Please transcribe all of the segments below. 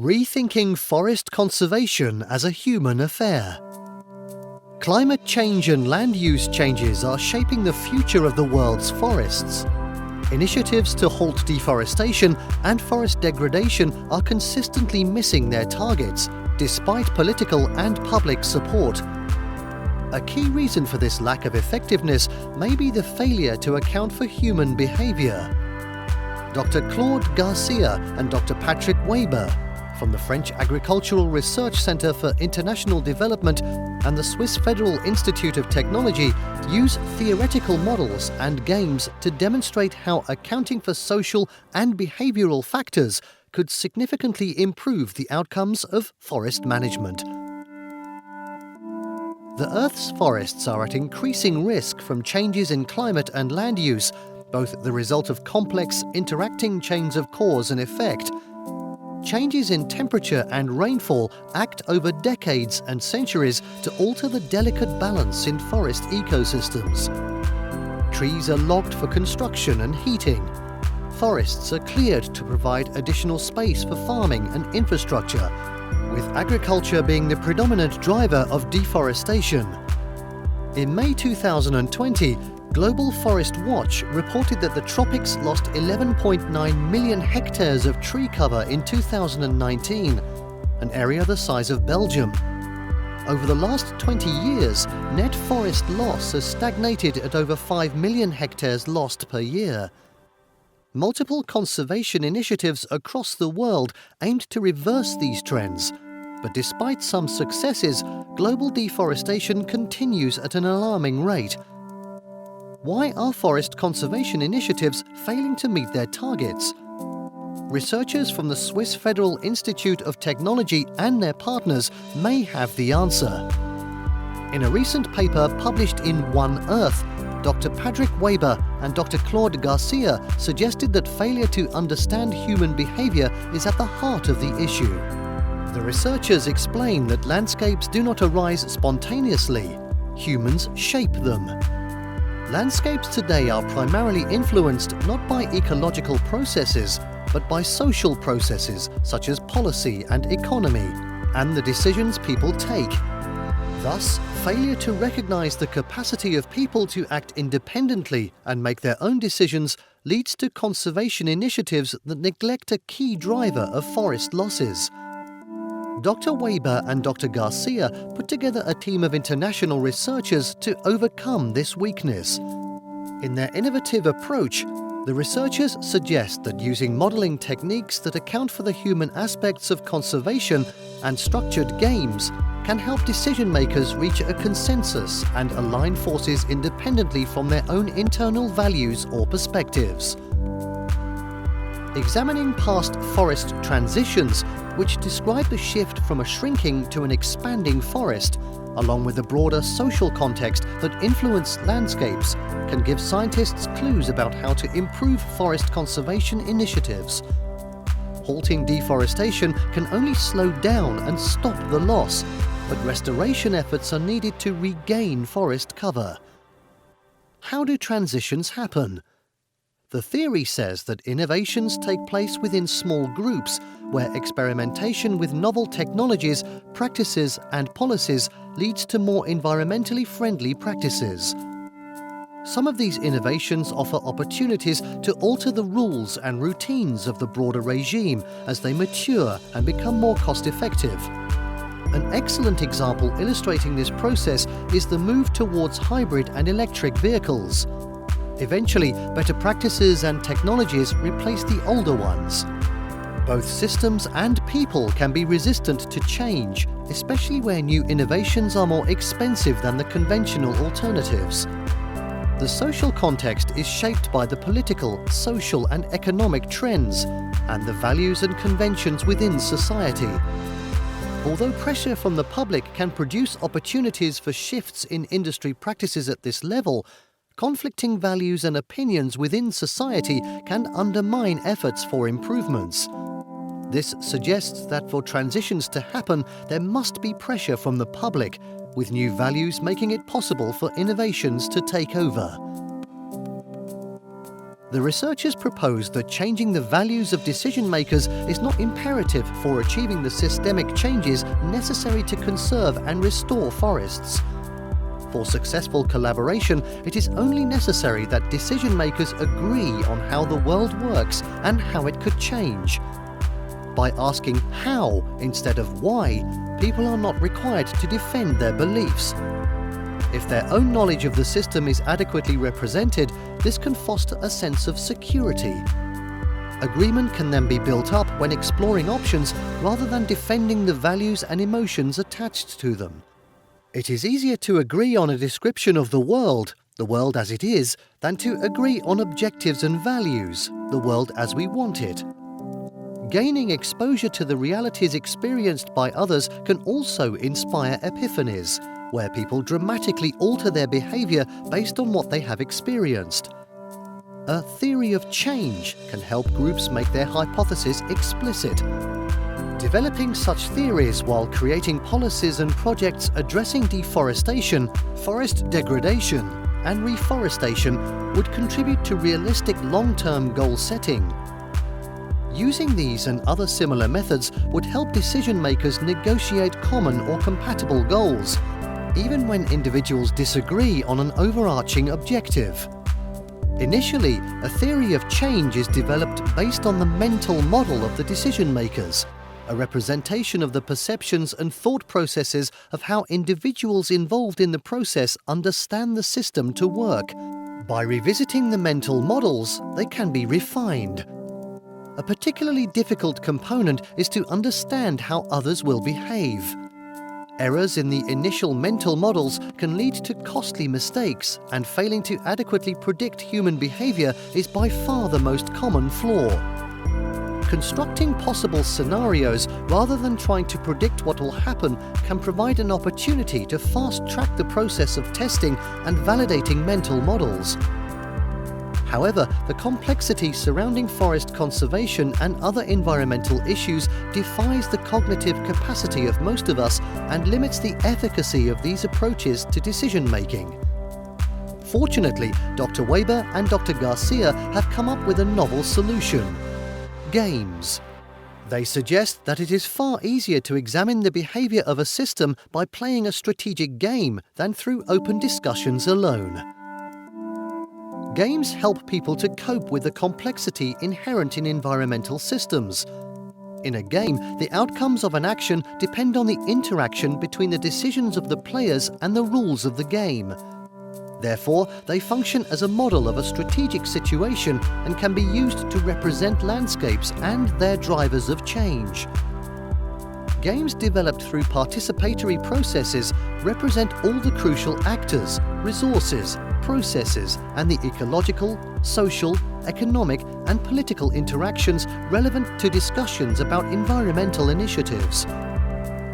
Rethinking forest conservation as a human affair. Climate change and land use changes are shaping the future of the world's forests. Initiatives to halt deforestation and forest degradation are consistently missing their targets, despite political and public support. A key reason for this lack of effectiveness may be the failure to account for human behaviour. Dr. Claude Garcia and Dr. Patrick Waeber from the French Agricultural Research Centre for International Development and the Swiss Federal Institute of Technology use theoretical models and games to demonstrate how accounting for social and behavioural factors could significantly improve the outcomes of forest management. The Earth's forests are at increasing risk from changes in climate and land use, both the result of complex, interacting chains of cause and effect. Changes in temperature and rainfall act over decades and centuries to alter the delicate balance in forest ecosystems. Trees are logged for construction and heating. Forests are cleared to provide additional space for farming and infrastructure, with agriculture being the predominant driver of deforestation. In May 2020, Global Forest Watch reported that the tropics lost 11.9 million hectares of tree cover in 2019, an area the size of Belgium. Over the last 20 years, net forest loss has stagnated at over 5 million hectares lost per year. Multiple conservation initiatives across the world aimed to reverse these trends, but despite some successes, global deforestation continues at an alarming rate. Why are forest conservation initiatives failing to meet their targets? Researchers from the Swiss Federal Institute of Technology and their partners may have the answer. In a recent paper published in One Earth, Dr. Patrick Waeber and Dr. Claude Garcia suggested that failure to understand human behaviour is at the heart of the issue. The researchers explain that landscapes do not arise spontaneously. Humans shape them. Landscapes today are primarily influenced not by ecological processes, but by social processes such as policy and economy, and the decisions people take. Thus, failure to recognize the capacity of people to act independently and make their own decisions leads to conservation initiatives that neglect a key driver of forest losses. Dr. Waeber and Dr. Garcia put together a team of international researchers to overcome this weakness. In their innovative approach, the researchers suggest that using modelling techniques that account for the human aspects of conservation and structured games can help decision-makers reach a consensus and align forces independently from their own internal values or perspectives. Examining past forest transitions, which describe the shift from a shrinking to an expanding forest, along with the broader social context that influence landscapes, can give scientists clues about how to improve forest conservation initiatives. Halting deforestation can only slow down and stop the loss, but restoration efforts are needed to regain forest cover. How do transitions happen? The theory says that innovations take place within small groups, where experimentation with novel technologies, practices and policies leads to more environmentally friendly practices. Some of these innovations offer opportunities to alter the rules and routines of the broader regime as they mature and become more cost-effective. An excellent example illustrating this process is the move towards hybrid and electric vehicles. Eventually, better practices and technologies replace the older ones. Both systems and people can be resistant to change, especially where new innovations are more expensive than the conventional alternatives. The social context is shaped by the political, social and economic trends and the values and conventions within society. Although pressure from the public can produce opportunities for shifts in industry practices at this level, conflicting values and opinions within society can undermine efforts for improvements. This suggests that for transitions to happen, there must be pressure from the public, with new values making it possible for innovations to take over. The researchers propose that changing the values of decision makers is not imperative for achieving the systemic changes necessary to conserve and restore forests. For successful collaboration, it is only necessary that decision makers agree on how the world works and how it could change. By asking how instead of why, people are not required to defend their beliefs. If their own knowledge of the system is adequately represented, this can foster a sense of security. Agreement can then be built up when exploring options rather than defending the values and emotions attached to them. It is easier to agree on a description of the world as it is, than to agree on objectives and values, the world as we want it. Gaining exposure to the realities experienced by others can also inspire epiphanies, where people dramatically alter their behaviour based on what they have experienced. A theory of change can help groups make their hypothesis explicit. Developing such theories while creating policies and projects addressing deforestation, forest degradation, and reforestation would contribute to realistic long-term goal setting. Using these and other similar methods would help decision makers negotiate common or compatible goals, even when individuals disagree on an overarching objective. Initially, a theory of change is developed based on the mental model of the decision makers, a representation of the perceptions and thought processes of how individuals involved in the process understand the system to work. By revisiting the mental models, they can be refined. A particularly difficult component is to understand how others will behave. Errors in the initial mental models can lead to costly mistakes, and failing to adequately predict human behavior is by far the most common flaw. Constructing possible scenarios rather than trying to predict what will happen can provide an opportunity to fast-track the process of testing and validating mental models. However, the complexity surrounding forest conservation and other environmental issues defies the cognitive capacity of most of us and limits the efficacy of these approaches to decision-making. Fortunately, Dr. Waeber and Dr. Garcia have come up with a novel solution: games. They suggest that it is far easier to examine the behavior of a system by playing a strategic game than through open discussions alone. Games help people to cope with the complexity inherent in environmental systems. In a game, the outcomes of an action depend on the interaction between the decisions of the players and the rules of the game. Therefore, they function as a model of a strategic situation and can be used to represent landscapes and their drivers of change. Games developed through participatory processes represent all the crucial actors, resources, processes, and the ecological, social, economic, and political interactions relevant to discussions about environmental initiatives.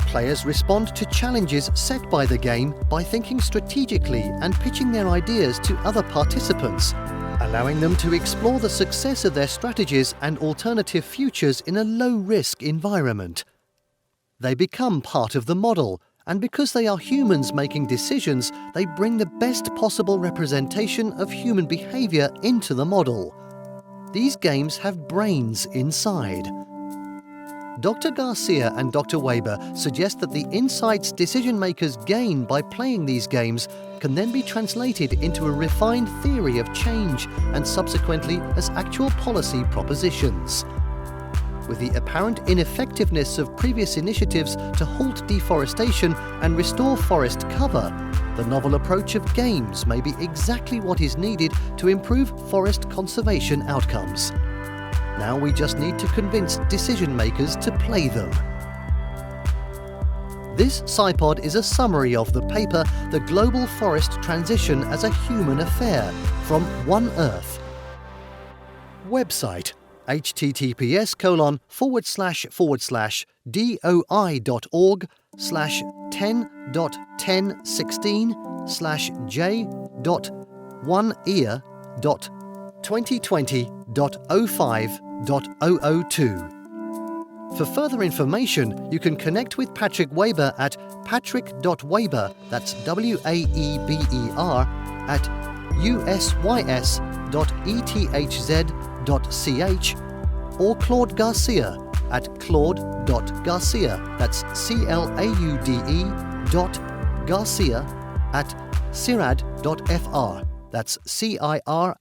Players respond to challenges set by the game by thinking strategically and pitching their ideas to other participants, allowing them to explore the success of their strategies and alternative futures in a low-risk environment. They become part of the model, and because they are humans making decisions, they bring the best possible representation of human behavior into the model. These games have brains inside. Dr. Garcia and Dr. Waeber suggest that the insights decision makers gain by playing these games can then be translated into a refined theory of change and subsequently as actual policy propositions. With the apparent ineffectiveness of previous initiatives to halt deforestation and restore forest cover, the novel approach of games may be exactly what is needed to improve forest conservation outcomes. Now we just need to convince decision makers to play them. This SciPod is a summary of the paper The Global Forest Transition as a Human Affair from One Earth. Website https://doi.org/10.1016/j.1ear.2020.05.002. For further information, you can connect with Patrick Waeber at patrick.waeber, that's Waeber, at usys.ethz.ch, or Claude Garcia at claude.garcia, that's CLAUDE. Garcia at cirad.fr, that's CIRAD.fr.